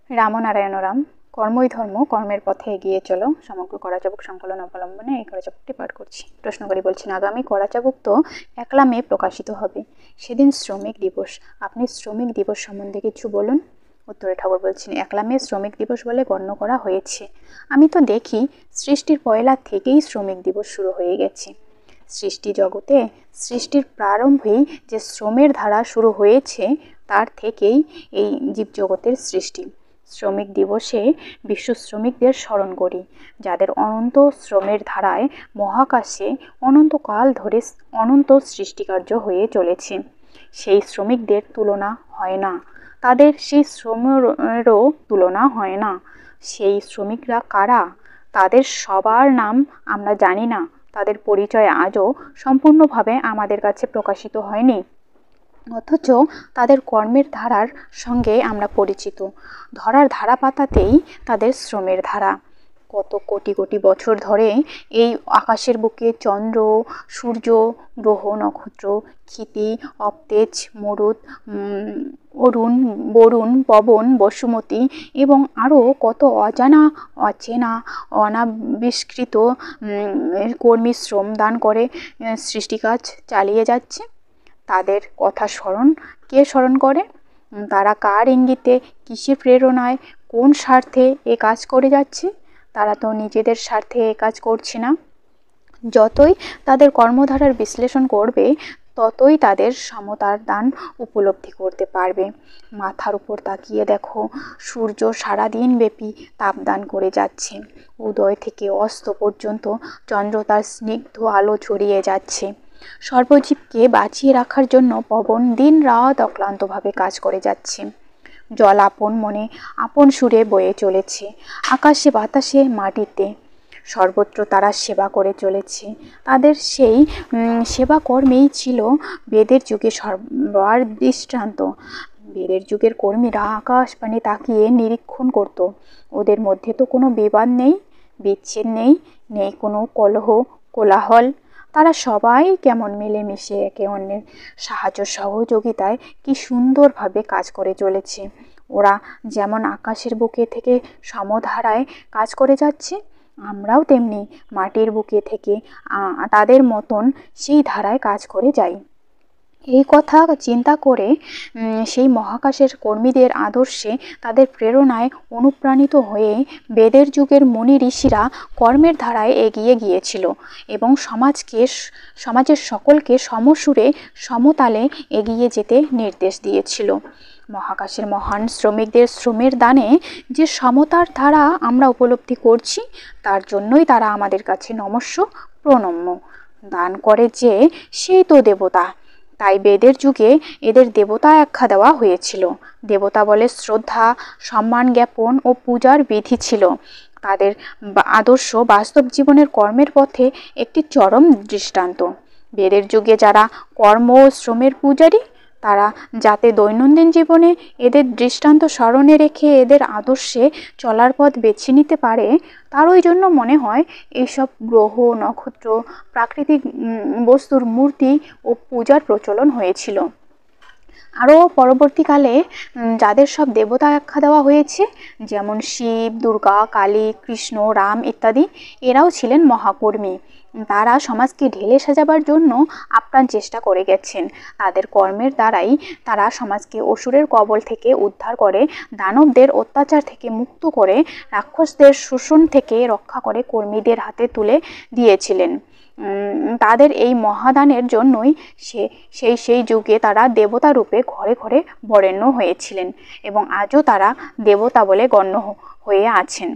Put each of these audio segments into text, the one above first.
রামনারায়ণ রাম। কর্মই ধর্ম, কর্মের পথে এগিয়ে চলো। সমগ্র করাচাবুক সংকলন অবলম্বনে এই করাচাবুকটি পাঠ করছি। প্রশ্নকারী বলছেন, আগামী করাচাবুক তো 1 মে প্রকাশিত হবে, সেদিন শ্রমিক দিবস। আপনি শ্রমিক দিবস সম্বন্ধে কিছু বলুন। উত্তরে ঠাকুর বলছেন, 1 মে শ্রমিক দিবস বলে গণ্য করা হয়েছে। আমি তো দেখি সৃষ্টির পয়লা থেকেই শ্রমিক দিবস শুরু হয়ে গেছে। সৃষ্টি জগতে সৃষ্টির প্রারম্ভেই যে শ্রমের ধারা শুরু হয়েছে, তার থেকেই এই জীবজগতের সৃষ্টি। শ্রমিক দিবসে বিশ্ব শ্রমিকদের স্মরণ করি, যাদের অনন্ত শ্রমের ধারায় মহাকাশে অনন্তকাল ধরে অনন্ত সৃষ্টিকার্য হয়ে চলেছে। সেই শ্রমিকদের তুলনা হয় না, তাদের সেই শ্রমেরও তুলনা হয় না। সেই শ্রমিকরা কারা, তাদের সবার নাম আমরা জানি না, তাদের পরিচয় আজও সম্পূর্ণভাবে আমাদের কাছে প্রকাশিত হয়নি। অথচ তাদের কর্মের ধারার সঙ্গে আমরা পরিচিত। ধরার ধারা পাতাতেই তাদের শ্রমের ধারা। কত কোটি কোটি বছর ধরে এই আকাশের বুকে চন্দ্র, সূর্য, গ্রহ, নক্ষত্র, ক্ষিতি, অবতেজ, মরুত, অরুণ, বরুণ, পবন, বসুমতী এবং আরও কত অজানা, অচেনা, অনাবিষ্কৃত কর্মী শ্রম দান করে সৃষ্টিকাজ চালিয়ে যাচ্ছে। তাদের কথা কে স্মরণ করে? তারা কার ইঙ্গিতে, কিসের প্রেরণায়, কোন স্বার্থে এ কাজ করে যাচ্ছে? তারা তো নিজেদের স্বার্থে এ কাজ করছে না। যতই তাদের কর্মধারার বিশ্লেষণ করবে, ততই তাদের সমতার দান উপলব্ধি করতে পারবে। মাথার উপর তাকিয়ে দেখো, সূর্য সারাদিন ব্যাপী তাপদান করে যাচ্ছে। উদয় থেকে অস্ত পর্যন্ত চন্দ্র তার স্নিগ্ধ আলো ছড়িয়ে যাচ্ছে। সর্বজীবকে বাঁচিয়ে রাখার জন্য পবন দিন রাত অক্লান্তভাবে কাজ করে যাচ্ছে। জল আপন মনে আপন সুরে বয়ে চলেছে, আকাশে বাতাসে মাটিতে সর্বত্র তারা সেবা করে চলেছে। তাদের সেই সেবা কর্মেই ছিল বেদের যুগে সবার দৃষ্টান্ত। বেদের যুগের কর্মীরা আকাশ পানে তাকিয়ে নিরীক্ষণ করত। ওদের মধ্যে তো কোনো বিবাদ নেই, বিচ্ছেদ নেই, নেই কোনো কলহ কোলাহল। তারা সবাই কেমন মিলেমিশে একে অন্যের সাহায্য সহযোগিতায় কি সুন্দরভাবে কাজ করে চলেছে। ওরা যেমন আকাশের বুকে থেকে সমধারায় কাজ করে যাচ্ছে, আমরাও তেমনি মাটির বুকে থেকে তাদের মতন সেই ধারায় কাজ করে যাই। এই কথা চিন্তা করে সেই মহাকাশের কর্মীদের আদর্শে, তাদের প্রেরণায় অনুপ্রাণিত হয়ে বেদের যুগের মুনি ঋষিরা কর্মের ধারায় এগিয়ে গিয়েছিল এবং সমাজের সকলকে সমসুরে সমতালে এগিয়ে যেতে নির্দেশ দিয়েছিল। মহাকাশের মহান শ্রমিকদের শ্রমের দানে যে সমতার ধারা আমরা উপলব্ধি করছি, তার জন্যই তারা আমাদের কাছে নমস্য প্রণম্য। দান করে যে, সেই তো দেবতা। তাই বেদের যুগে এদের দেবতা আখ্যা দেওয়া হয়েছিল। দেবতা বলে শ্রদ্ধা, সম্মান জ্ঞাপন ও পূজার বিধি ছিল। তাদের আদর্শ বাস্তব জীবনের কর্মের পথে একটি চরম দৃষ্টান্ত। বেদের যুগে যারা কর্ম ও শ্রমের পূজারী, তারা যাতে দৈনন্দিন জীবনে এদের দৃষ্টান্ত স্মরণে রেখে এদের আদর্শে চলার পথ বেছে নিতে পারে, তার ওই জন্য মনে হয় এইসব গ্রহ, নক্ষত্র, প্রাকৃতিক বস্তুর মূর্তি ও পূজার প্রচলন হয়েছিল। আরও পরবর্তীকালে যাদের সব দেবতা আখ্যা দেওয়া হয়েছে, যেমন শিব, দুর্গা, কালী, কৃষ্ণ, রাম ইত্যাদি, এরাও ছিলেন মহাকর্মী। তারা সমাজকে ঢেলে সাজাবার জন্য আপ্রাণ চেষ্টা করে গেছেন। তাদের কর্মের দ্বারাই তারা সমাজকে অসুরের কবল থেকে উদ্ধার করে, দানবদের অত্যাচার থেকে মুক্ত করে, রাক্ষসদের শোষণ থেকে রক্ষা করে কর্মীদের হাতে তুলে দিয়েছিলেন। তাদের এই মহাদানের জন্যই সেই যুগে তারা দেবতা রূপে ঘরে ঘরে বরেণ্য হয়েছিলেন এবং আজও তারা দেবতা বলে গণ্য হয়ে আছেন।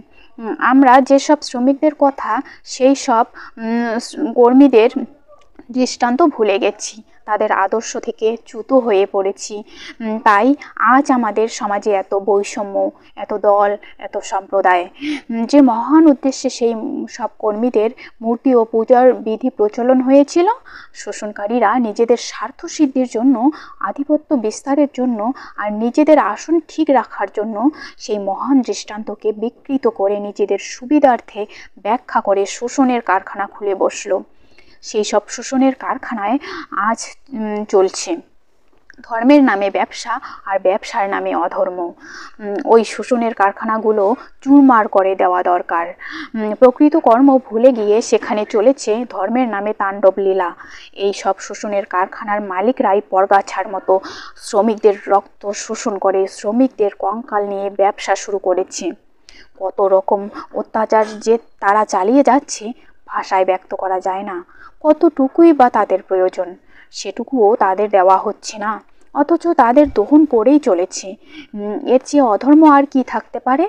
আমরা যেসব শ্রমিকদের কথা, সেই সব কর্মীদের দৃষ্টান্ত ভুলে গেছি, তাদের আদর্শ থেকে চ্যুত হয়ে পড়েছি। তাই আজ আমাদের সমাজে এত বৈষম্য, এত দল, এত সম্প্রদায়। যে মহান উদ্দেশ্যে সেই সব কর্মীদের মূর্তি ও পূজার বিধি প্রচলন হয়েছিল, শোষণকারীরা নিজেদের স্বার্থ সিদ্ধির জন্য, আধিপত্য বিস্তারের জন্য আর নিজেদের আসন ঠিক রাখার জন্য সেই মহান দৃষ্টান্তকে বিকৃত করে নিজেদের সুবিধার্থে ব্যাখ্যা করে শোষণের কারখানা খুলে বসল। সেই সব শোষণের কারখানায় আজ চলছে। ধর্মের নামে ব্যবসা আর ব্যবসার নামে অধর্ম। ওই শোষণের কারখানাগুলো চুরমার করে দেওয়া দরকার। প্রকৃত কর্ম ভুলে গিয়ে সেখানে চলেছে ধর্মের নামে তাণ্ডব লীলা। এই সব শোষণের কারখানার মালিকরাই পরগাছার মতো শ্রমিকদের রক্ত শোষণ করে শ্রমিকদের কঙ্কাল নিয়ে ব্যবসা শুরু করেছে। কত রকম অত্যাচার যে তারা চালিয়ে যাচ্ছে ভাষায় ব্যক্ত করা যায় না। কতটুকুই বা তাদের প্রয়োজন সেটুকুও তাদের দেওয়া হচ্ছে না, অথচ তাদের দহন করেই চলেছে। এর চেয়ে অধর্ম আর কি থাকতে পারে?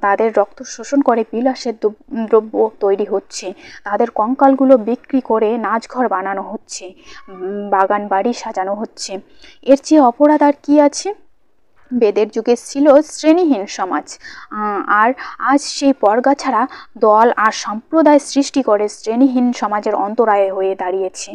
তাদের রক্ত শোষণ করে বিলাসের দ্রব্য তৈরি হচ্ছে, তাদের কঙ্কালগুলো বিক্রি করে নাচঘর বানানো হচ্ছে, বাগান বাড়ি সাজানো হচ্ছে। এর চেয়ে অপরাধ আর কি আছে? বেদের যুগে ছিল শ্রেণীহীন সমাজ, আর আজ সেই পরগাছাড়া দল আর সম্প্রদায় সৃষ্টি করে শ্রেণীহীন সমাজের অন্তরায় হয়ে দাঁড়িয়েছে।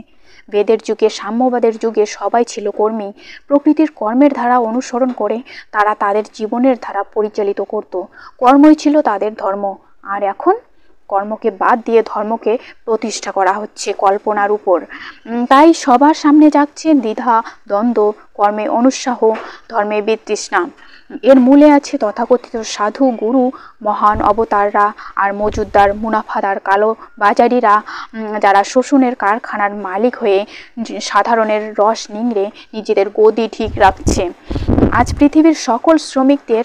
বেদের যুগে, সাম্যবাদের যুগে সবাই ছিল কর্মী। প্রকৃতির কর্মের ধারা অনুসরণ করে তারা তাদের জীবনের ধারা পরিচালিত করত। কর্মই ছিল তাদের ধর্ম। আর এখন কর্মকে বাদ দিয়ে ধর্মকে প্রতিষ্ঠা করা হচ্ছে কল্পনার উপর। তাই সবার সামনে জাগছে দ্বিধা, দ্বন্দ্ব, কর্মে অনুৎসাহ, ধর্মে বিতৃষ্ণা। এর মূলে আছে তথাকথিত সাধু, গুরু, মহান অবতাররা আর মজুদদার, মুনাফাদার কালো বাজারিরা, যারা শোষণের কারখানার মালিক হয়ে সাধারণের রস নিংড়ে নিজেদের গদি ঠিক রাখছে। আজ পৃথিবীর সকল শ্রমিকদের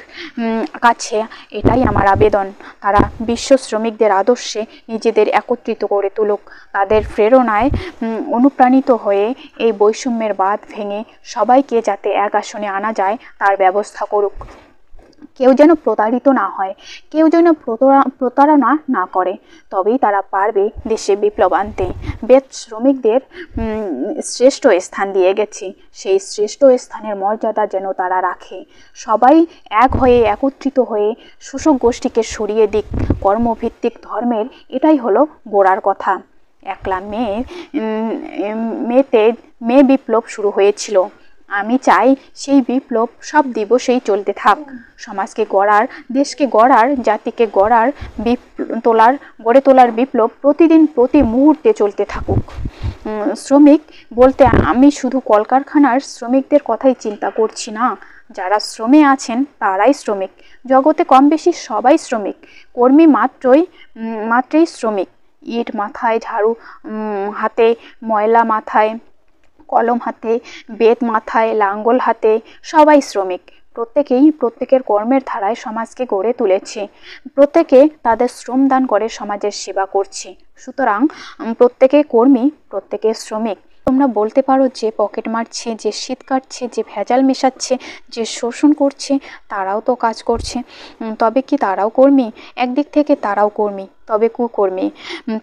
কাছে এটাই আমার আবেদন, তারা বিশ্ব শ্রমিকদের আদর্শে নিজেদের একত্রিত করে তুলুক। তাদের প্রেরণায় অনুপ্রাণিত হয়ে এই বৈষম্যের বাঁধ ভেঙে সবাইকে যাতে এক আসনে আনা যায় তার ব্যবস্থা করুক। কেউ যেন প্রতারিত না হয়, কেউ যেন প্রতারণা না করে, তবেই তারা পারবে দেশে বিপ্লব আনতে। বেদ শ্রমিকদের শ্রেষ্ঠ স্থান দিয়ে গেছে, সেই শ্রেষ্ঠ স্থানের মর্যাদা যেন তারা রাখে। সবাই এক হয়ে, একত্রিত হয়ে শোষক গোষ্ঠীকে সরিয়ে দিক। কর্মভিত্তিক ধর্মের এটাই হলো গোড়ার কথা। 1 মেতে মে বিপ্লব শুরু হয়েছিল। আমি চাই সেই বিপ্লব সব দিবসেই চলতে থাক। সমাজকে গড়ার, দেশকে গড়ার, জাতিকে গড়ার গড়ে তোলার বিপ্লব প্রতিদিন, প্রতি মুহূর্তে চলতে থাকুক। শ্রমিক বলতে আমি শুধু কলকারখানার শ্রমিকদের কথাই চিন্তা করছি না। যারা শ্রমে আছেন তারাই শ্রমিক। জগতে কম বেশি সবাই শ্রমিক। কর্মী মাত্রই শ্রমিক। ইট মাথায়, ঝাড়ু হাতে, ময়লা মাথায়, কলম হাতে, বেত মাথায়, লাঙ্গল হাতে, সবাই শ্রমিক। প্রত্যেকের কর্মের ধারায় সমাজকে গড়ে তুলেছে। প্রত্যেকে তাদের শ্রম দান করে সমাজের সেবা করছে। সুতরাং প্রত্যেকে কর্মী, প্রত্যেকে শ্রমিক। তোমরা বলতে পারো যে পকেট মারছে, যে শীত কাটছে, যে ভেজাল মেশাচ্ছে, যে শোষণ করছে, তারাও তো কাজ করছে। তবে কি তারাও কর্মী? একদিক থেকে তারাও কর্মী, তবে কুকর্মী।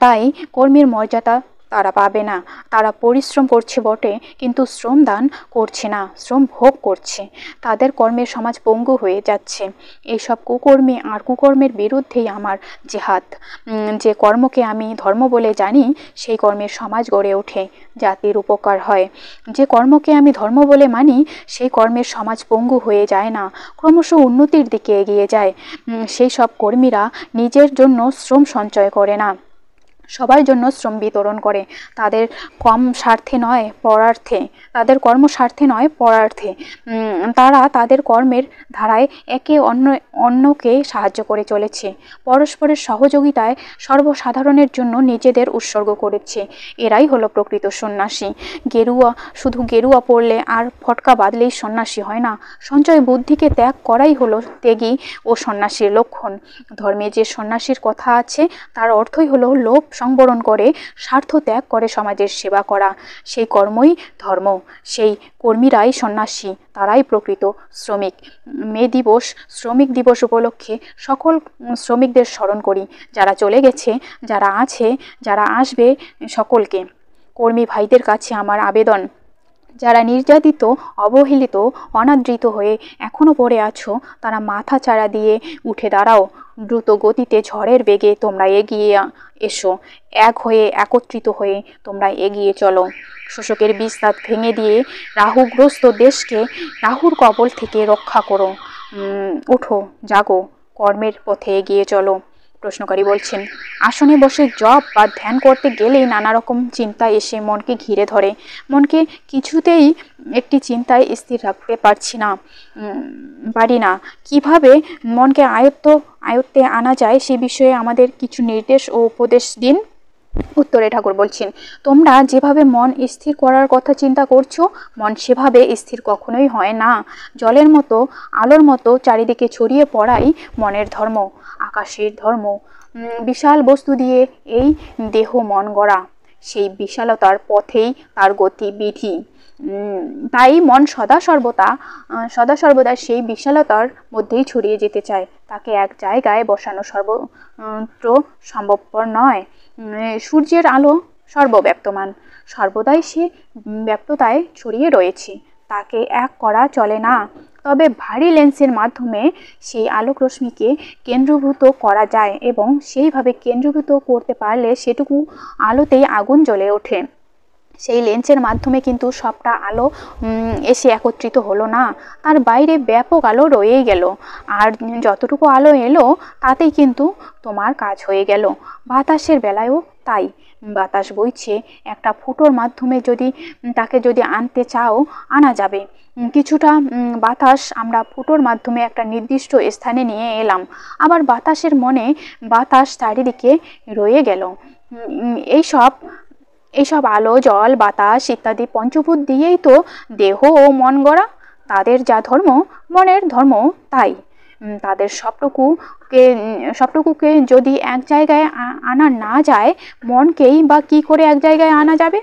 তাই কর্মীর মর্যাদা তারা পাবে না। তারা পরিশ্রম করছে বটে, কিন্তু শ্রম দান করছে না, শ্রম ভোগ করছে। তাদের কর্মে সমাজ পঙ্গু হয়ে যাচ্ছে। এইসব কুকর্মী আর কুকর্মের বিরুদ্ধেই আমার জেহাদ। যে কর্মকে আমি ধর্ম বলে জানি, সেই কর্মের সমাজ গড়ে ওঠে, জাতির উপকার হয়। যে কর্মকে আমি ধর্ম বলে মানি, সেই কর্মের সমাজ পঙ্গু হয়ে যায় না, ক্রমশ উন্নতির দিকে এগিয়ে যায়। সেই সব কর্মীরা নিজের জন্য শ্রম সঞ্চয় করে না, সবার জন্য শ্রম বিতরণ করে। তাদের স্বার্থে নয় পরার্থে, তাদের কর্মস্বার্থে নয় পরার্থে। তারা তাদের কর্মের ধারায় একে অন্যকে সাহায্য করে চলেছে, পরস্পরের সহযোগিতায় সর্বসাধারণের জন্য নিজেদের উৎসর্গ করেছে। এরাই হলো প্রকৃত সন্ন্যাসী। শুধু গেরুয়া পড়লে আর ফটকা বাঁধলেই সন্ন্যাসী হয় না। সঞ্চয় বুদ্ধিকে ত্যাগ করাই হলো ত্যাগী ও সন্ন্যাসীর লক্ষণ। ধর্মে যে সন্ন্যাসীর কথা আছে তার অর্থই হলো লোভ সংবরণ করে, স্বার্থ ত্যাগ করে সমাজের সেবা করা। সেই কর্মই ধর্ম। সেই কর্মীরাই সন্ন্যাসী, তারাই প্রকৃত শ্রমিক। মে দিবস, শ্রমিক দিবস উপলক্ষে সকল শ্রমিকদের স্মরণ করি, যারা চলে গেছে, যারা আছে, যারা আসবে, সকলকে। কর্মী ভাইদের কাছে আমার আবেদন, যারা নির্যাতিত, অবহেলিত, অনাদৃত হয়ে এখনো পড়ে আছো, তারা মাথা চাড়া দিয়ে উঠে দাঁড়াও। দ্রুত গতিতে ঝড়ের বেগে তোমরা এগিয়ে এসো। এক হয়ে, একত্রিত হয়ে তোমরা এগিয়ে চলো। শোষকের বিস্তার ভেঙে দিয়ে রাহুগ্রস্ত দেশকে রাহুর কবল থেকে রক্ষা করো। ওঠো, জাগো, কর্মের পথে এগিয়ে চলো। প্রশ্নকারী বলছেন, আসনে বসে জপ বা ধ্যান করতে গেলেই নানা রকম চিন্তা এসে মনকে ঘিরে ধরে। মনকে কিছুতেই একটি চিন্তায় স্থির রাখতে পারি না। কিভাবে মনকে আয়ত্তে আনা যায় সে বিষয়ে আমাদের কিছু নির্দেশ ও উপদেশ দিন। উত্তরে ঠাকুর বলছেন, তোমরা যেভাবে মন স্থির করার কথা চিন্তা করছো, মন সেভাবে স্থির কখনোই হয় না। জলের মতো, আলোর মতো চারিদিকে ছড়িয়ে পড়াই মনের ধর্ম, আকাশের ধর্ম। বিশাল বস্তু দিয়ে এই দেহ মন গড়া, সেই বিশালতার পথেই তার গতিবিধি। তাই মন সদা সর্বদা সেই বিশালতার মধ্যেই ছড়িয়ে যেতে চায়। তাকে এক জায়গায় বসানো সর্বত্র সম্ভবপর নয়। সূর্যের আলো সর্বব্যাপ্তমান, সর্বদাই সে ব্যাপ্ততায় ছড়িয়ে রয়েছে, তাকে এক করা চলে না। তবে ভারী লেন্সের মাধ্যমে সেই আলোক রশ্মিকে কেন্দ্রীভূত করা যায় এবং সেইভাবে কেন্দ্রীভূত করতে পারলে সেটুকু আলোতেই আগুন জ্বলে ওঠে। সেই লেন্সের মাধ্যমে কিন্তু সবটা আলো এসে একত্রিত হলো না, তার বাইরে ব্যাপক আলো রয়েই গেল। আর যতটুকু আলো এলো তাতেই কিন্তু তোমার কাজ হয়ে গেল। বাতাসের বেলায়ও তাই। বাতাস বইছে, একটা ফুটোর মাধ্যমে তাকে যদি আনতে চাও, আনা যাবে। কিছুটা বাতাস আমরা ফুটোর মাধ্যমে একটা নির্দিষ্ট স্থানে নিয়ে এলাম, আবার বাতাস চারিদিকে রয়ে গেল। এইসব আলো, জল, বাতাস ইত্যাদি পঞ্চভূত দিয়েই তো দেহ ও মন গড়া। তাদের যা ধর্ম, মনের ধর্ম তাই। তাদের সবটুকুকে যদি এক জায়গায় আনা না যায়, মনকেই বা কি করে এক জায়গায় আনা যাবে?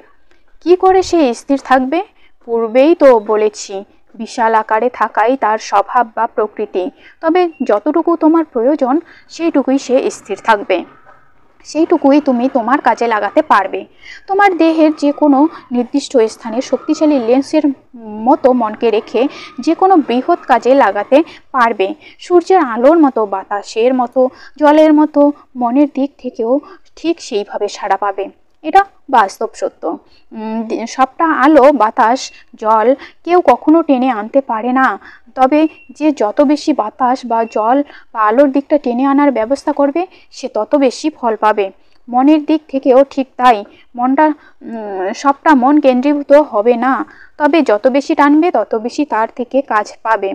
কি করে সে স্থির থাকবে? পূর্বেই তো বলেছি, বিশাল আকারে থাকাই তার স্বভাব বা প্রকৃতি। তবে যতটুকু তোমার প্রয়োজন সেইটুকুই সে স্থির থাকবে, সেইটুকুই তুমি তোমার কাজে লাগাতে পারবে। তোমার দেহের যে কোনো নির্দিষ্ট স্থানে শক্তিশালী লেন্সের মতো মনকে রেখে যে কোনো বৃহৎ কাজে লাগাতে পারবে। সূর্যের আলোর মতো, বাতাসের মতো, জলের মতো মনের দিক থেকেও ঠিক সেইভাবে সাড়া পাবে। এটা বাস্তব সত্য। সবটা আলো, বাতাস, জল কেউ কখনো টেনে আনতে পারে না। তবে যে যত বেশি বাতাস বা জল বা আলোর দিকটা টেনে আনার ব্যবস্থা করবে, সে তত বেশি ফল পাবে। মনের দিক থেকেও ঠিক তাই। সবটা মন কেন্দ্রীভূত হবে না, তবে যত বেশি টানবে তত বেশি তার থেকে কাজ পাবে।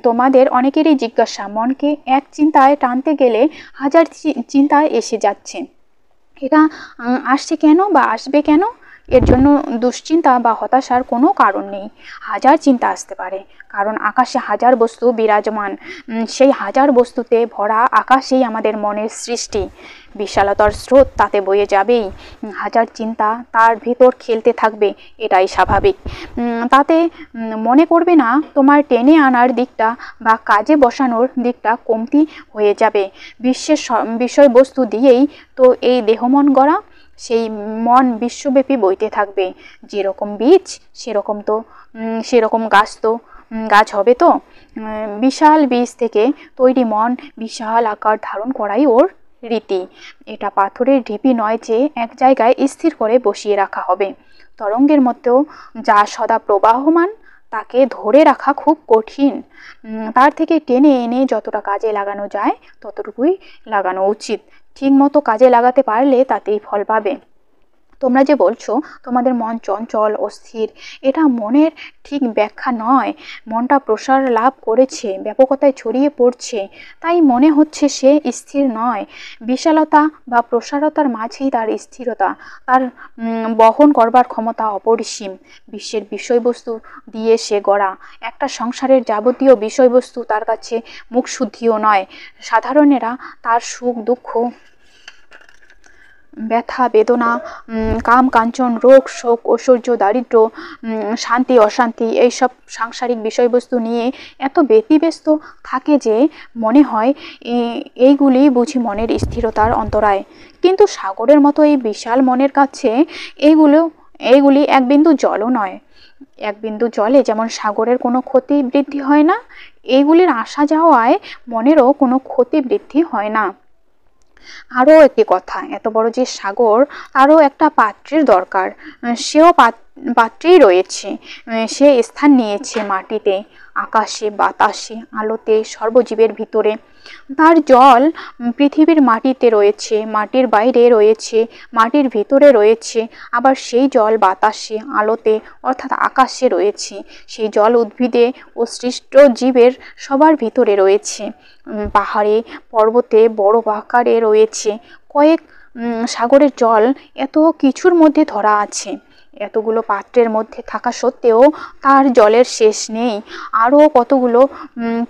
তোমাদের অনেকেরই জিজ্ঞাসা, মনকে এক চিন্তায় টানতে গেলে হাজার চিন্তায় এসে যাচ্ছে, এটা আসছে কেন বা আসবে কেন? এর জন্য দুশ্চিন্তা বা হতাশার কোনো কারণ নেই। হাজার চিন্তা আসতে পারে, কারণ আকাশে হাজার বস্তু বিরাজমান। সেই হাজার বস্তুতে ভরা আকাশেই আমাদের মনের সৃষ্টি। বিশালতার স্রোত তাতে বয়ে যাবেই। হাজার চিন্তা তার ভেতর খেলতে থাকবে, এটাই স্বাভাবিক। তাতে মনে করবে না তোমার টেনে আনার দিকটা বা কাজে বসানোর দিকটা কমতি হয়ে যাবে। বিশ্বের বিষয়বস্তু দিয়েই তো এই দেহ মন গড়া। সেই মন বিশ্বব্যাপী বইতে থাকবে। যেরকম বীজ সেরকম গাছ হবে তো। বিশাল বীজ থেকে তৈরি মন বিশাল আকার ধারণ করাই ওর রীতি। এটা পাথরের ঢিপি নয় যে এক জায়গায় স্থির করে বসিয়ে রাখা হবে। তরঙ্গের মতো যা সদা প্রবাহমান, তাকে ধরে রাখা খুব কঠিন। তার থেকে টেনে এনে যতটা কাজে লাগানো যায় ততটুকুই লাগানো উচিত। ঠিক মতো কাজে লাগাতে পারলে তাতেই ফল পাবে। তোমরা যে বলছো তোমাদের মন চঞ্চল, অস্থির, এটা মনের ঠিক ব্যাখ্যা নয়। মনটা প্রসার লাভ করেছে, ব্যাপকতায় ছড়িয়ে পড়ছে, তাই মনে হচ্ছে সে স্থির নয়। বিশালতা বা প্রসারতার মাঝেই তার স্থিরতা, তার বহন করবার ক্ষমতা অপরিসীম। বিশ্বের বিষয়বস্তু দিয়ে সে গড়া। একটা সংসারের যাবতীয় বিষয়বস্তু তার কাছে মুখশুদ্ধিও নয়। সাধারণেরা তার সুখ, দুঃখ, ব্যথা, বেদনা, কাম কাঞ্চন, রোগ শোক, ঐশ্বর্য, দারিদ্র্য, শান্তি অশান্তি, এইসব সাংসারিক বিষয়বস্তু নিয়ে এত ব্যতিব্যস্ত থাকে যে মনে হয় এইগুলি বুঝি মনের স্থিরতার অন্তরায়। কিন্তু সাগরের মতো এই বিশাল মনের কাছে এইগুলি এক বিন্দু জলও নয়। এক বিন্দু জলে যেমন সাগরের কোনো ক্ষতি বৃদ্ধি হয় না, এইগুলির আসা যাওয়ায় মনেরও কোনো ক্ষতি বৃদ্ধি হয় না। আরও একটি কথা, এত বড় যে সাগর, তারও একটা পাত্রের দরকার। সেও পাত্রেই রয়েছে, সে স্থান নিয়েছে মাটিতে। আকাশে, বাতাসে, আলোতে, সর্বজীবের ভিতরে। তার জল পৃথিবীর মাটিতে রয়েছে, মাটির বাইরে রয়েছে, মাটির ভিতরে রয়েছে, আবার সেই জল বাতাসে, আলোতে অর্থাৎ আকাশে রয়েছে। সেই জল উদ্ভিদে ও সৃষ্ট জীবের সবার ভিতরে রয়েছে। পাহাড়ে, পর্বতে বরফ আকারে রয়েছে। কয়েক সাগরের জল এত কিছুর মধ্যে ধরা আছে। এতগুলো পাত্রের মধ্যে থাকা সত্ত্বেও তার জলের শেষ নেই। আরও কতগুলো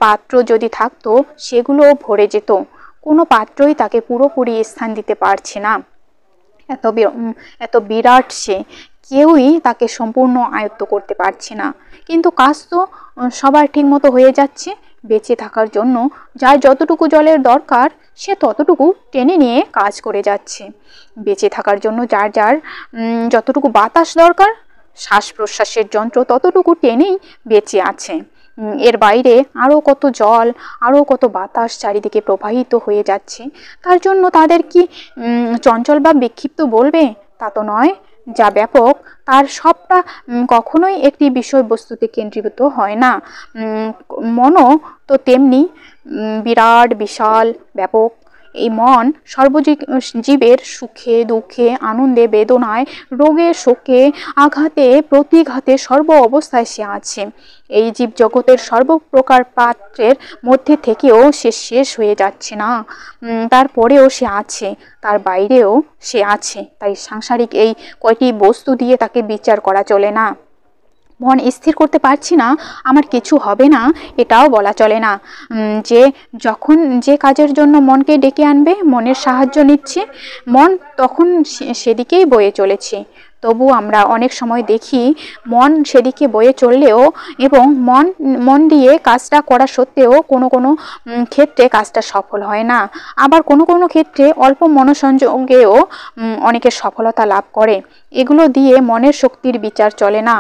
পাত্র যদি থাকতো সেগুলো ভরে যেত। কোনো পাত্রই তাকে পুরোপুরি স্থান দিতে পারছে না। এত বিরাট সে, কেউই তাকে সম্পূর্ণ আয়ত্ত করতে পারছে না। কিন্তু কাজ তো সবার ঠিক মতো হয়ে যাচ্ছে। বেঁচে থাকার জন্য যার যতটুকু জলের দরকার সে ততটুকু টেনে নিয়ে কাজ করে যাচ্ছে। বেঁচে থাকার জন্য যার যার যতটুকু বাতাস দরকার, শ্বাস প্রশ্বাসের যন্ত্র ততটুকু টেনেই বেঁচে আছে। এর বাইরে আরও কত জল, আরও কত বাতাস চারিদিকে প্রবাহিত হয়ে যাচ্ছে। তার জন্য তাদের কি চঞ্চল বা বিক্ষিপ্ত বলবে? তা তো নয়। যা ব্যাপক তার সবটা কখনোই একটি বিষয়বস্তুতে কেন্দ্রীভূত হয় না। মনও তো তেমনি বিরাট, বিশাল, ব্যাপক। এই মন সর্বজীবের সুখে দুঃখে, আনন্দে বেদনায়, রোগে শোকে, আঘাতে প্রতিঘাতে সর্ব অবস্থায় সে আছে। এই জীব জগতের সর্বপ্রকার পাত্রের মধ্যে থেকেও সে শেষ হয়ে যাচ্ছে না। তারপরেও সে আছে, তার বাইরেও সে আছে। তাই সাংসারিক এই কয়টি বস্তু দিয়ে তাকে বিচার করা চলে না। মন স্থির করতে পারছি না, আমার কিছু হবে না, এটাও বলা চলে না। যে যখন যে কাজের জন্য মনকে ডেকে আনবে, মনের সাহায্য নিচ্ছে, মন তখন সেদিকেই বয়ে চলেছে। তবু আমরা অনেক সময় দেখি মন সেদিকে বয়ে চললেও এবং মন দিয়ে কাজটা করা সত্ত্বেও কোনো কোনো ক্ষেত্রে কাজটা সফল হয় না। আবার কোনো কোনো ক্ষেত্রে অল্প মনোসংযোগেও অনেকের সফলতা লাভ করে। এগুলো দিয়ে মনের শক্তির বিচার চলে না।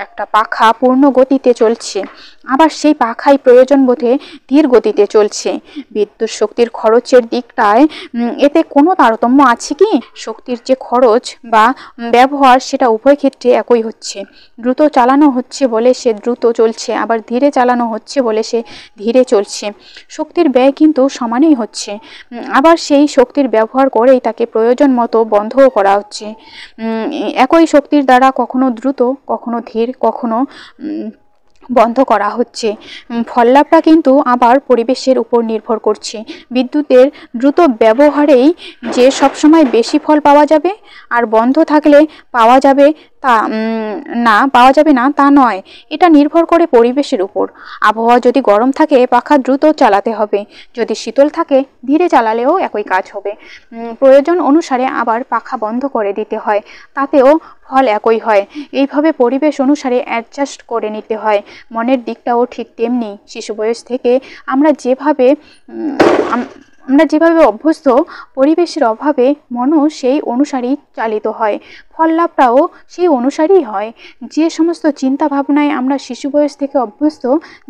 একটা পাখা পূর্ণ গতিতে চলছে, আবার সেই পাখাই প্রয়োজন বোধে ধীর গতিতে চলছে। বিদ্যুৎ শক্তির খরচের দিকটায় এতে কোনো তারতম্য আছে কি? শক্তির যে খরচ বা ব্যবহার সেটা উভয় ক্ষেত্রে একই হচ্ছে। দ্রুত চালানো হচ্ছে বলে সে দ্রুত চলছে, আবার ধীরে চালানো হচ্ছে বলে সে ধীরে চলছে। শক্তির ব্যয় কিন্তু সমানই হচ্ছে। আবার সেই শক্তির ব্যবহার করেই তাকে প্রয়োজন মতো বন্ধও করা হচ্ছে। একই শক্তির দ্বারা কখনো দ্রুত, কখনো ধীর, কখনো বন্ধ করা হচ্ছে। ফললাভটা কিন্তু আবার পরিবেশের উপর নির্ভর করছে। বিদ্যুতের দ্রুত ব্যবহারেই যে সবসময় বেশি ফল পাওয়া যাবে আর বন্ধ থাকলে পাওয়া যাবে না তা নয়। এটা নির্ভর করে পরিবেশের উপর। আবহাওয়া যদি গরম থাকে পাখা দ্রুত চালাতে হবে, যদি শীতল থাকে ধীরে চালালেও একই কাজ হবে। প্রয়োজন অনুসারে আবার পাখা বন্ধ করে দিতে হয়, তাতেও ফল একই হয়। এইভাবে পরিবেশ অনুসারে অ্যাডজাস্ট করে নিতে হয়। মনের দিকটাও ঠিক তেমনি। শিশু বয়স থেকে আমরা যেভাবে অভ্যস্ত, পরিবেশের অভাবে মনও সেই অনুসারেই চালিত হয়, ফল লাভটাও সেই অনুসারেই হয়। যে সমস্ত চিন্তা ভাবনায় আমরা শিশু বয়স থেকে অভ্যস্ত,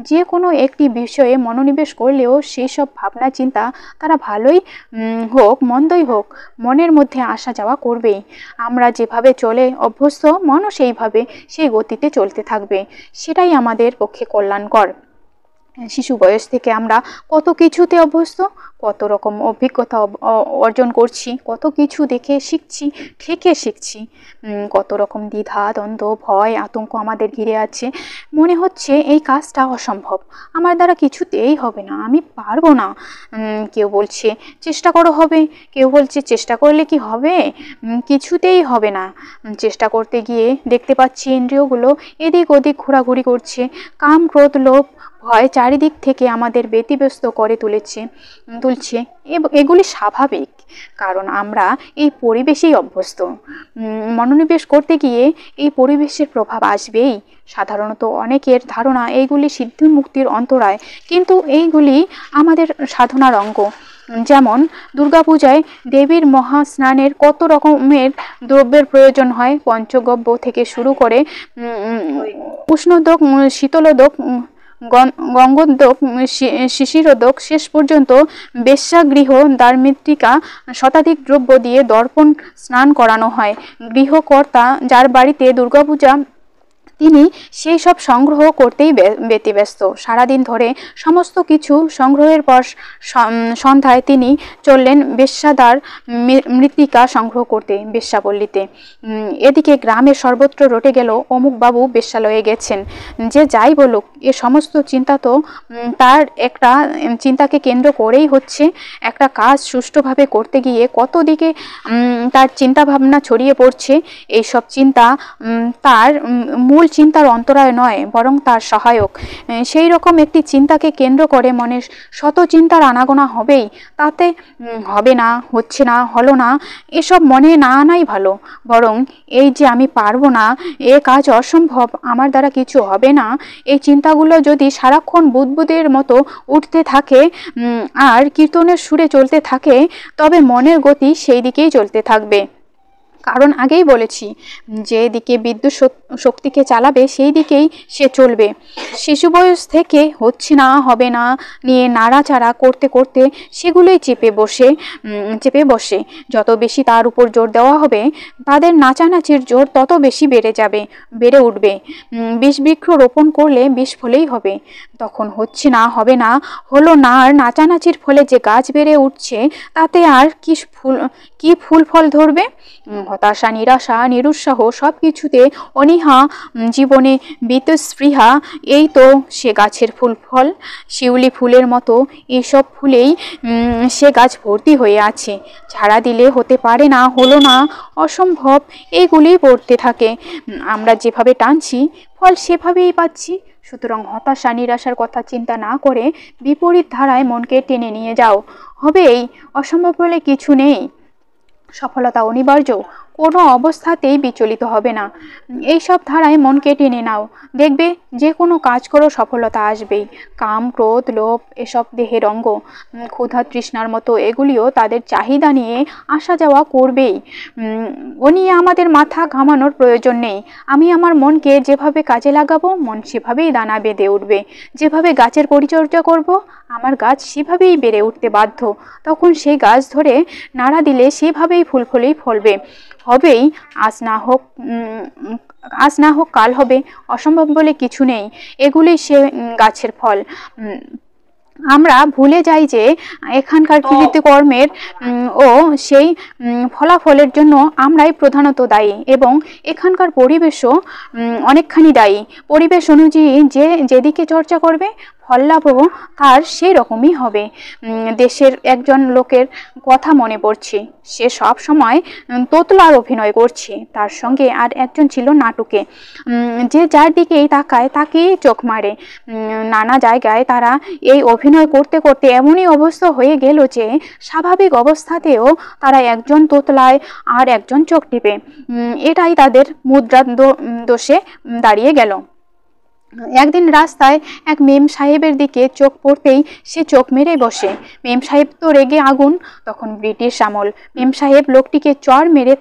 যে কোনো একটি বিষয়ে মনোনিবেশ করলেও সেই সব ভাবনা চিন্তা তারা ভালোই হোক মন্দই হোক মনের মধ্যে আসা যাওয়া করবেই। আমরা যেভাবে চলে অভ্যস্ত, মনও সেইভাবে সেই গতিতে চলতে থাকবে। সেটাই আমাদের পক্ষে কল্যাণকর। শিশু বয়স থেকে আমরা কত কিছুতে অভ্যস্ত, কত রকম অভিজ্ঞতা অর্জন করছি, কত কিছু দেখে শিখছি, থেকে শিখছি। কত রকম দ্বিধা দ্বন্দ্ব, ভয়, আতঙ্ক আমাদের ঘিরে আছে। মনে হচ্ছে এই কাজটা অসম্ভব, আমার দ্বারা কিছুতেই হবে না, আমি পারবো না। কেউ বলছে চেষ্টা করো হবে, কেউ বলছে চেষ্টা করলে কি হবে, কিছুতেই হবে না। চেষ্টা করতে গিয়ে দেখতে পাচ্ছি ইন্দ্রিয়গুলো এদিক ওদিক ঘোরাঘুরি করছে। কাম, ক্রোধ, লোভ, ভয় চারিদিক থেকে আমাদের ব্যতিব্যস্ত করে তুলছে। এগুলি স্বাভাবিক, কারণ আমরা এই পরিবেশেই অভ্যস্ত। মনোনিবেশ করতে গিয়ে এই পরিবেশের প্রভাব আসবেই। সাধারণত অনেকের ধারণা এইগুলি সিদ্ধি মুক্তির অন্তরায়, কিন্তু এইগুলি আমাদের সাধনার অঙ্গ। যেমন দুর্গাপূজায় দেবীর মহাস্নানের কত রকমের দ্রব্যের প্রয়োজন হয়, পঞ্চগব্য থেকে শুরু করে উষ্ণোদক, শীতলোদক, গঙ্গোদক, শিশিরোদক, শেষ পর্যন্ত বেশ্যাগৃহ, দ্বারমৃত্তিকা, শতাধিক দ্রব্য দিয়ে দর্পণ স্নান করানো হয়। গৃহকর্তা যার বাড়িতে দুর্গাপূজা তিনি সেই সব সংগ্রহ করতেই ব্যতিব্যস্ত। সারাদিন ধরে সমস্ত কিছু সংগ্রহের পর সন্ধ্যায় তিনি চললেন বেশ্যাদার মৃত্তিকা সংগ্রহ করতে বেশ্যাপল্লীতে। এদিকে গ্রামের সর্বত্র রটে গেল অমুক বাবু বেশ্যালয়ে গেছেন। যে যাই বলুক, এ সমস্ত চিন্তা তো তার একটা চিন্তাকে কেন্দ্র করেই হচ্ছে। একটা কাজ সুষ্ঠুভাবে করতে গিয়ে কত দিকে তার চিন্তা ভাবনা ছড়িয়ে পড়ছে। এইসব চিন্তা তার মূল চিন্তার অন্তরায় নয়, বরং তার সহায়ক। সেই রকম একটি চিন্তাকে কেন্দ্র করে মনের শত চিন্তার আনাগোনা হবেই। তাতে হবে না, হচ্ছে না, হলো না, এসব মনে না আনাই ভালো। বরং এই যে আমি পারবো না, এ কাজ অসম্ভব, আমার দ্বারা কিছু হবে না, এই চিন্তাগুলো যদি সারাক্ষণ বুদবুদের মতো উঠতে থাকে আর কীর্তনের সুরে চলতে থাকে, তবে মনের গতি সেই দিকেই চলতে থাকবে। কারণ আগেই বলেছি, যে দিকে বিদ্যুৎ শক্তিকে চালাবে সেই দিকেই সে চলবে। শিশু বয়স থেকে হচ্ছে না, হবে না নিয়ে নাড়াচাড়া করতে করতে সেগুলোই চেপে বসে। যত বেশি তার উপর জোর দেওয়া হবে, তাদের নাচানাচির জোর তত বেশি বেড়ে উঠবে। বৃক্ষ রোপণ করলে বিষ ফলেই হবে। তখন হচ্ছে না, হবে না, হলো না আর নাচানাচির ফলে যে গাছ বেড়ে উঠছে, তাতে আর কি ফুল ফল ধরবে? হতাশা, নিরাশা, নিরুৎসাহ, সব কিছুতে অনীহা, জীবনে বীতস্পৃহা, এই তো সে গাছের ফল। শিউলি ফুলের মতো এইসব ফুলেই সে গাছ ভর্তি হয়ে আছে। ঝাড়া দিলে হতে পারে না, হলো না, অসম্ভব, এইগুলিই পড়তে থাকে। আমরা যেভাবে টানছি, ফল সেভাবেই পাচ্ছি। সুতরাং হতাশা, নিরাশার কথা চিন্তা না করে বিপরীত ধারায় মনকে টেনে নিয়ে যাও। হবেই, অসম্ভব বলে কিছু নেই। সফলতা অনিবার্য, কোনো অবস্থাতেই বিচলিত হবে না। এই সব ধারায় মনকে টেনে নাও, দেখবে যে কোনো কাজ করো সফলতা আসবেই। কাম, ক্রোধ, লোভ এসব দেহের অঙ্গ। ক্ষুধা, তৃষ্ণার মতো এগুলিও তাদের চাহিদা নিয়ে আসা যাওয়া করবেই। ও নিয়ে আমাদের মাথা ঘামানোর প্রয়োজন নেই। আমি আমার মনকে যেভাবে কাজে লাগাবো, মন সেভাবেই দানা বেঁধে উঠবে। যেভাবে গাছের পরিচর্যা করব, আমার গাছ সেভাবেই বেড়ে উঠতে বাধ্য। তখন সেই গাছ ধরে নাড়া দিলে সেভাবেই ফলবে। হবেই, আজ না হোক কাল হবে, অসম্ভব বলে কিছু নেই। এগুলি সে গাছের ফল। আমরা ভুলে যাই যে এখানকার কৃতকর্মের ও সেই ফলাফলের জন্য আমরাই প্রধানত দায়ী, এবং এখানকার পরিবেশও অনেকখানি দায়ী। পরিবেশ অনুযায়ী যেদিকে চর্চা করবে, ফল লাভও তার সেই রকমই হবে। দেশের একজন লোকের কথা মনে পড়ছে। সে সব সময় তোতলার অভিনয় করছে। তার সঙ্গে আর একজন ছিল নাটুকে। যে যার দিকেই তাকায় তাকেই চোখ মারে। নানা জায়গায় তারা এই অভিনয় করতে করতে এমনই অবস্থা হয়ে গেল যে স্বাভাবিক অবস্থাতেও তারা একজন তোতলায় আর একজন চোখ টিপে। এটাই তাদের মুদ্রা দোষে দাঁড়িয়ে গেল। একদিন রাস্তায় এক মেম সাহেবের দিকে চোখ পড়তেই সে চোখ মেরে বসে। মেম সাহেব তো রেগে আগুন। তখন ব্রিটিশ আমল। মেম সাহেব লোকটিকে চড় মেরে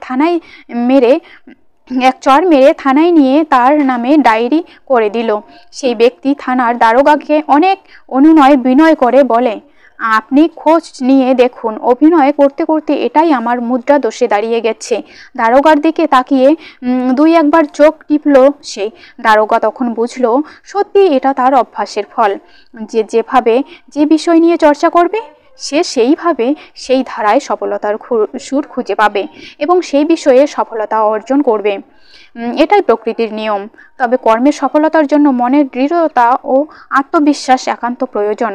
থানায় নিয়ে তার নামে ডায়েরি করে দিল। সেই ব্যক্তি থানার দারোগাকে অনেক অনুনয় বিনয় করে বলে, আপনি খোঁজ নিয়ে দেখুন, অভিনয় করতে করতে এটাই আমার মুদ্রা দোষে দাঁড়িয়ে গেছে। দারোগার দিকে তাকিয়ে দুই একবার চোখ টিপল সে। দারোগা তখন বুঝল সত্যি এটা তার অভ্যাসের ফল। যেভাবে যে বিষয় নিয়ে চর্চা করবে, সে সেইভাবে সেই ধারায় সফলতার সুর খুঁজে পাবে এবং সেই বিষয়ে সফলতা অর্জন করবে। এটাই প্রকৃতির নিয়ম। তবে কর্মের সফলতার জন্য মনের দৃঢ়তা ও আত্মবিশ্বাস একান্ত প্রয়োজন।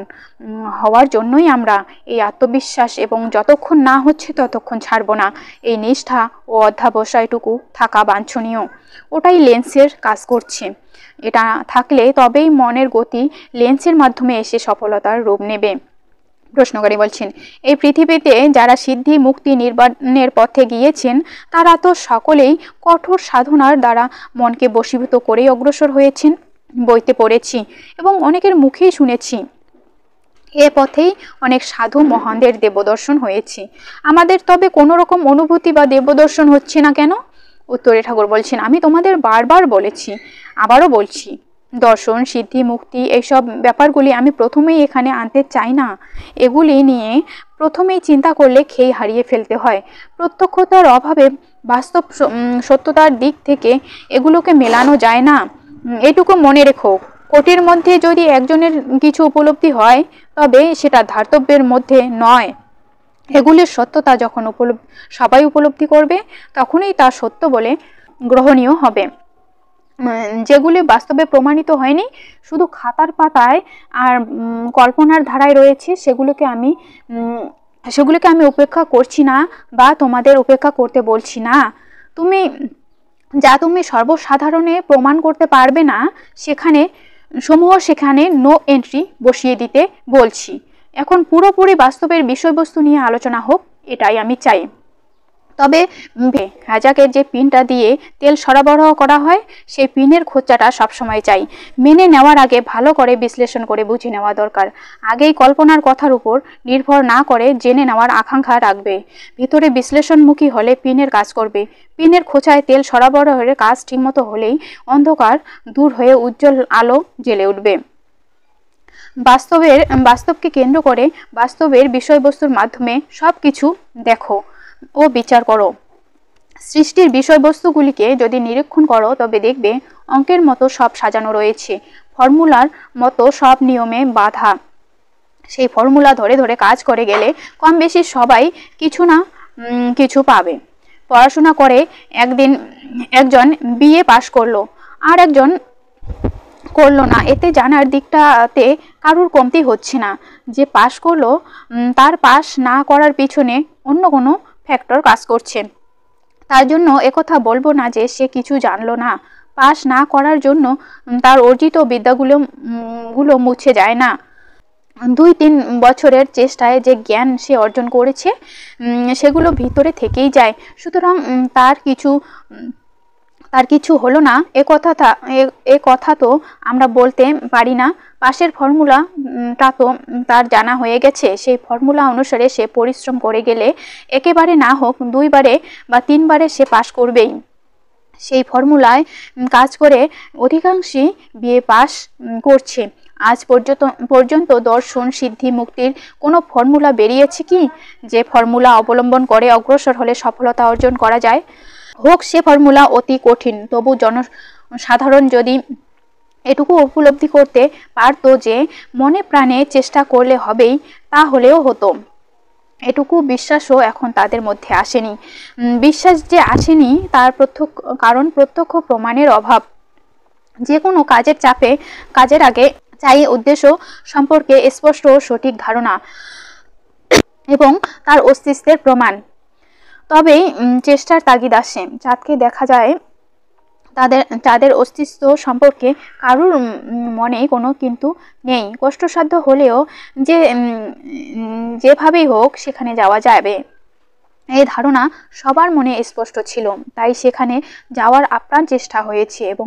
হওয়ার জন্যই আমরা এই আত্মবিশ্বাস, এবং যতক্ষণ না হচ্ছে ততক্ষণ ছাড়ব না, এই নিষ্ঠা ও অধ্যাবসায়টুকু থাকা বাঞ্ছনীয়। ওটাই লেন্সের কাজ করছে। এটা থাকলে তবেই মনের গতি লেন্সের মাধ্যমে এসে সফলতার রূপ নেবে। প্রশ্নকারী বলছেন, এই পৃথিবীতে যারা সিদ্ধি, মুক্তি, নির্বাণের পথে গিয়েছেন, তারা তো সকলেই কঠোর সাধনার দ্বারা মনকে বশীভূত করেই অগ্রসর হয়েছেন। বইতে পড়েছি এবং অনেকের মুখেই শুনেছি। এ পথেই অনেক সাধু মহানদের দেবদর্শন হয়েছে। আমাদের তবে কোনো রকম অনুভূতি বা দেবদর্শন হচ্ছে না কেন? উত্তরে ঠাকুর বলছেন, আমি তোমাদের বারবার বলেছি, আবারও বলছি, দর্শন, সিদ্ধি, মুক্তি এইসব ব্যাপারগুলি আমি প্রথমেই এখানে আনতে চাই না। এগুলি নিয়ে প্রথমেই চিন্তা করলে খেই হারিয়ে ফেলতে হয়। প্রত্যক্ষতার অভাবে বাস্তব সত্যতার দিক থেকে এগুলোকে মেলানো যায় না। এটুকু মনে রেখো, কোটির মধ্যে যদি একজনের কিছু উপলব্ধি হয় তবে সেটা ধার্তব্যের মধ্যে নয়। এগুলির সত্যতা যখন সবাই উপলব্ধি করবে তখনই তা সত্য বলে গ্রহণীয় হবে। যেগুলি বাস্তবে প্রমাণিত হয়নি, শুধু খাতার পাতায় আর কল্পনার ধারায় রয়েছে, সেগুলোকে আমি উপেক্ষা করছি না বা তোমাদের উপেক্ষা করতে বলছি না। তুমি সর্বসাধারণে প্রমাণ করতে পারবে না সেখানে নো এন্ট্রি বসিয়ে দিতে বলছি। এখন পুরোপুরি বাস্তবের বিষয়বস্তু নিয়ে আলোচনা হোক, এটাই আমি চাই। তবে হ্যাজাকের যে পিনটা দিয়ে তেল সরবরাহ করা হয় সেই পিনের খোঁচাটা সবসময় চাই। মেনে নেওয়ার আগে ভালো করে বিশ্লেষণ করে বুঝে নেওয়া দরকার। আগেই কল্পনার কথার উপর নির্ভর না করে জেনে নেওয়ার আকাঙ্ক্ষা রাখবে। ভিতরে বিশ্লেষণমুখী হলে পিনের কাজ করবে। পিনের খোঁচায় তেল সরবরাহের কাজ ঠিকমতো হলেই অন্ধকার দূর হয়ে উজ্জ্বল আলো জ্বেলে উঠবে। বাস্তবকে কেন্দ্র করে বাস্তবের বিষয়বস্তুর মাধ্যমে সবকিছু দেখো ও বিচার করো। সৃষ্টির বিষয়বস্তুগুলিকে যদি নিরীক্ষণ করো তবে দেখবে অঙ্কের মতো সব সাজানো রয়েছে, ফর্মুলার মতো সব নিয়মে বাঁধা। সেই ফর্মুলা ধরে ধরে কাজ করে গেলে কম বেশি সবাই কিছু না কিছু পাবে। পড়াশোনা করে একজন বিএ পাশ করলো আর একজন করলো না, এতে জানার দিকটাতে কারুর কমতি হচ্ছে না। যে পাশ করলো তার পাশ না করার পিছনে অন্য কোনো ফ্যাক্টর কাজ করছে। তার জন্য একথা বলবো না যে সে কিছু জানলো না। পাশ না করার জন্য তার অর্জিত বিদ্যাগুলো মুছে যায় না। 2-3 বছরের চেষ্টায় যে জ্ঞান সে অর্জন করেছে সেগুলো ভিতরে থেকেই যায়। সুতরাং তার কিছু হলো না এ কথা তো আমরা বলতে পারি না। পাশের ফর্মুলাটা তো তার জানা হয়ে গেছে। সেই ফর্মুলা অনুসারে সে পরিশ্রম করে গেলে একেবারে না হোক 2 বারে বা 3 বারে সে পাশ করবেই। সেই ফর্মুলায় কাজ করে অধিকাংশই বিএ পাশ করছে। আজ পর্যন্ত দর্শন, সিদ্ধি, মুক্তির কোনো ফর্মুলা বেরিয়েছে কি যে ফর্মুলা অবলম্বন করে অগ্রসর হলে সফলতা অর্জন করা যায়? হোক সে ফর্মুলা অতি কঠিন, তবু জনসাধারণ যদি এটুকু উপলব্ধি করতে পারতো যে মনে প্রাণে চেষ্টা করলে হবেই, তাহলেও হতো। এটুকু বিশ্বাসও এখন তাদের মধ্যে আসেনি। বিশ্বাস যে আসেনি তার কারণ প্রত্যক্ষ প্রমাণের অভাব। যে কোনো কাজের আগে চাই উদ্দেশ্য সম্পর্কে স্পষ্ট ও সঠিক ধারণা এবং তার অস্তিত্বের প্রমাণ। তবেই চেষ্টার তাগিদ আসে। যাকে দেখা যায় তাদের অস্তিত্ব সম্পর্কে কারুর মনে কোনো কিন্তু নেই। কষ্টসাধ্য হলেও যেভাবেই হোক সেখানে যাওয়া যাবে, এই ধারণা সবার মনে স্পষ্ট ছিল। তাই সেখানে যাওয়ার আপ্রাণ চেষ্টা হয়েছে এবং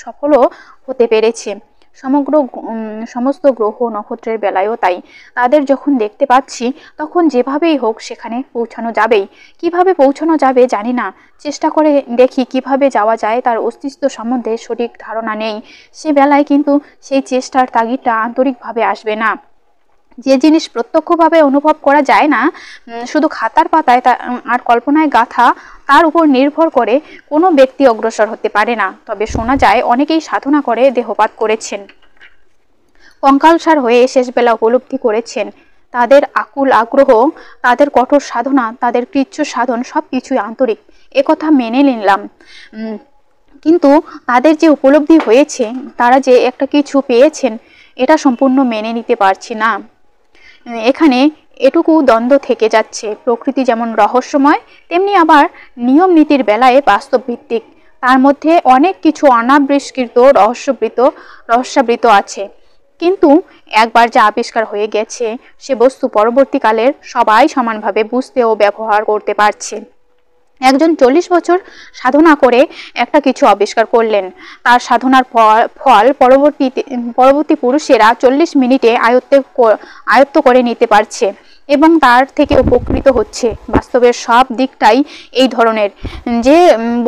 সফলও হতে পেরেছে। সমস্ত গ্রহ নক্ষত্রের বেলায়ও তাই। তাদের যখন দেখতে পাচ্ছি তখন যেভাবেই হোক সেখানে পৌঁছানো যাবেই। কিভাবে পৌঁছানো যাবে জানি না, চেষ্টা করে দেখি কিভাবে যাওয়া যায় তার অস্তিত্ব সম্বন্ধে সঠিক ধারণা নেই। সে বেলায় কিন্তু সেই চেষ্টার তাগিদটা আন্তরিকভাবে আসবে না। যে জিনিস প্রত্যক্ষভাবে অনুভব করা যায় না, শুধু খাতার পাতায় আর কল্পনায় গাঁথা, তার উপর নির্ভর করে কোনো ব্যক্তি অগ্রসর হতে পারে না। তবে শোনা যায় অনেকেই সাধনা করে দেহপাত করেছেন, কঙ্কালসার হয়ে শেষবেলা উপলব্ধি করেছেন। তাদের আকুল আগ্রহ, তাদের কঠোর সাধনা, তাদের কৃচ্ছ সাধন সবকিছুই আন্তরিক, একথা মেনে নিলাম। কিন্তু তাদের যে উপলব্ধি হয়েছে, তারা যে একটা কিছু পেয়েছেন, এটা সম্পূর্ণ মেনে নিতে পারছি না। এখানে এটুকু দ্বন্দ্ব থেকে যাচ্ছে। প্রকৃতি যেমন রহস্যময়, তেমনি আবার নিয়ম নীতির বেলায় বাস্তব ভিত্তিক। তার মধ্যে অনেক কিছু অনাবিষ্কৃত রহস্যাবৃত আছে। কিন্তু একবার যা আবিষ্কার হয়ে গেছে সে বস্তু পরবর্তীকালের সবাই সমানভাবে বুঝতে ও ব্যবহার করতে পারছে। একজন 40 বছর সাধনা করে একটা কিছু আবিষ্কার করলেন। তার সাধনার ফল পরবর্তী পুরুষেরা 40 মিনিটে আয়ত্ত করে নিতে পারছে এবং তার থেকে উপকৃত হচ্ছে। বাস্তবের সব দিকটাই এই ধরনের। যে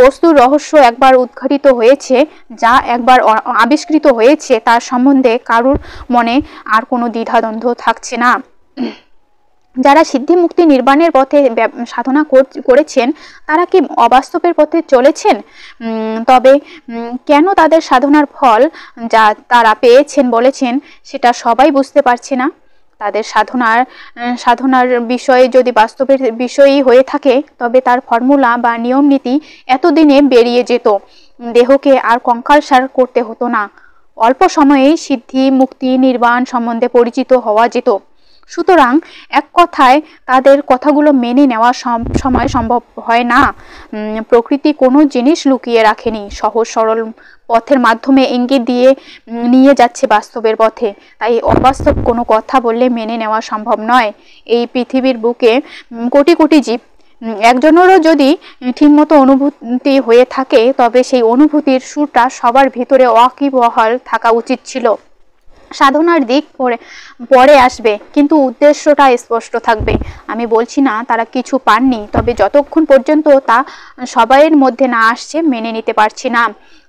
বস্তুর রহস্য একবার উদ্ঘাটিত হয়েছে, যা একবার আবিষ্কৃত হয়েছে, তার সম্বন্ধে কারুর মনে আর কোনো দ্বিধাদ্বন্দ্ব থাকছে না। যারা সিদ্ধি মুক্তি নির্বাণের পথে সাধনা করেছেন তারা কি অবাস্তবের পথে চলেছেন? তবে কেন তাদের সাধনার ফল যা তারা পেয়েছেন বলেছেন সেটা সবাই বুঝতে পারছে না। তাদের সাধনার বিষয়ে যদি বাস্তবের বিষয়ই হয়ে থাকে তবে তার ফর্মুলা বা নিয়ম নীতি এতদিনে বেরিয়ে যেত, দেহকে আর কঙ্কালসার করতে হতো না, অল্প সময়েই সিদ্ধি মুক্তি নির্বাণ সম্বন্ধে পরিচিত হওয়া যেত। সুতরাং এক কথায় তাদের কথাগুলো মেনে নেওয়া সময় সম্ভব হয় না। প্রকৃতি কোনো জিনিস লুকিয়ে রাখেনি, সহজ সরল পথের মাধ্যমে ইঙ্গিত দিয়ে নিয়ে যাচ্ছে বাস্তবের পথে। তাই অবাস্তব কোনো কথা বললে মেনে নেওয়া সম্ভব নয়। এই পৃথিবীর বুকে কোটি কোটি জীব, একজনেরও যদি ঠিকমতো অনুভূতি হয়ে থাকে তবে সেই অনুভূতির সুরটা সবার ভিতরে ওয়াকিবহাল থাকা উচিত ছিল। সাধনার দিক পরে আসবে, কিন্তু উদ্দেশ্যটা স্পষ্ট থাকবে। আমি বলছি না তারা কিছু পাননি, তবে যতক্ষণ পর্যন্ত তা সবাইয়ের মধ্যে না আসছে মেনে নিতে পারছি না।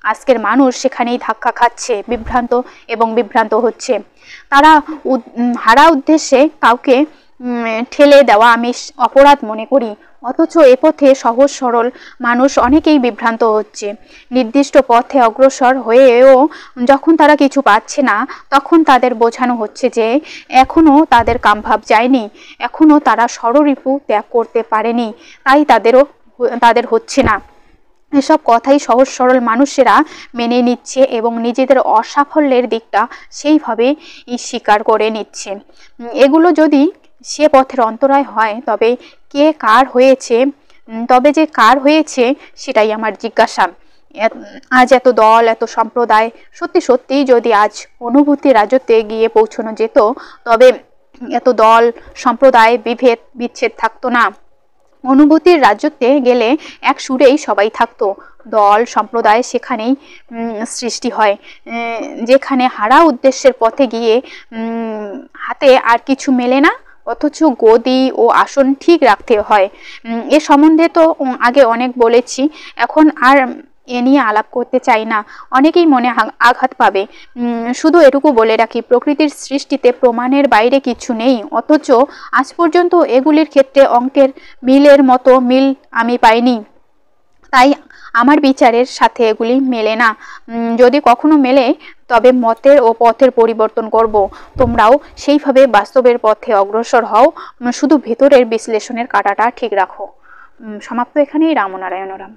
আজকের মানুষ সেখানেই ধাক্কা খাচ্ছে, বিভ্রান্ত হচ্ছে। তারা হারা উদ্দেশ্যে কাউকে ঠেলে দেওয়া আমি অপরাধ মনে করি, অথচ এ পথে সহজ সরল মানুষ অনেকেই বিভ্রান্ত হচ্ছে। নির্দিষ্ট পথে অগ্রসর হয়েও যখন তারা কিছু পাচ্ছে না তখন তাদের বোঝানো হচ্ছে যে এখনো তাদের কামভাব যায়নি, এখনো তারা ষড়রিপু ত্যাগ করতে পারেনি, তাই তাদের হচ্ছে না। এসব কথাই সহজ সরল মানুষেরা মেনে নিচ্ছে এবং নিজেদের অসাফল্যের দিকটা সেইভাবে স্বীকার করে নিচ্ছে। এগুলো যদি সে পথের অন্তরায় হয় তবে যে কার হয়েছে সেটাই আমার জিজ্ঞাসা। আজ এত দল, এত সম্প্রদায়, সত্যি যদি আজ অনুভূতি রাজত্বে গিয়ে পৌঁছানো যেত তবে এত দল সম্প্রদায় বিচ্ছেদ থাকতো না। অনুভূতির রাজত্বে গেলে এক সুরেই সবাই থাকতো, দল সম্প্রদায় সেখানেই সৃষ্টি হয়। যেখানে হারা উদ্দেশ্যের পথে গিয়ে হাতে আর কিছু মেলে না, অথচ গদি ও আসন ঠিক রাখতে হয়। এ সম্বন্ধে তো আগে অনেক বলেছি, এখন আর এ নিয়ে আলাপ করতে চাই না, অনেকেই মনে আঘাত পাবে। শুধু এটুকু বলে রাখি, প্রকৃতির সৃষ্টিতে প্রমাণের বাইরে কিছু নেই, অথচ আজ পর্যন্ত এগুলির ক্ষেত্রে অঙ্কের মিলের মতো মিল আমি পাইনি। তাই আমার বিচারের সাথে এগুলি মেলে না। যদি কখনো মেলে তবে মতের ও পথের পরিবর্তন করব। তোমরাও সেইভাবে বাস্তবের পথে অগ্রসর হও, শুধু ভেতরের বিশ্লেষণের কাঁটাটা ঠিক রাখো। সমাপ্ত এখানেই। রাম নারায়ণ রাম।